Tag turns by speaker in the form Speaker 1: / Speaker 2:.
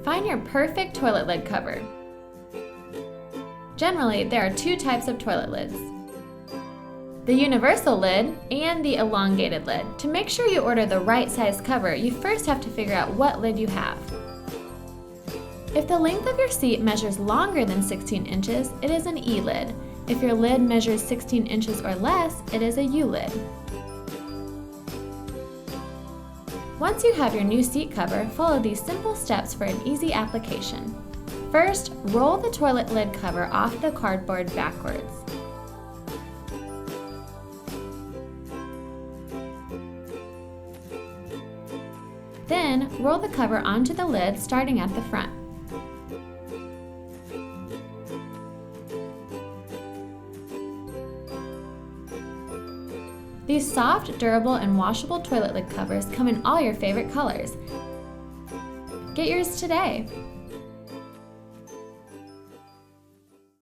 Speaker 1: Find your perfect toilet lid cover. Generally, there are two types of toilet lids: the universal lid and the elongated lid. To make sure you order the right size cover, you first have to figure out what lid you have. If the length of your seat measures longer than 16 inches, it is an E lid. If your lid measures 16 inches or less, it is a U lid. Once you have your new seat cover, follow these simple steps for an easy application. First, roll the toilet lid cover off the cardboard backwards. Then, roll the cover onto the lid starting at the front. These soft, durable, and washable toilet lid covers come in all your favorite colors. Get yours today!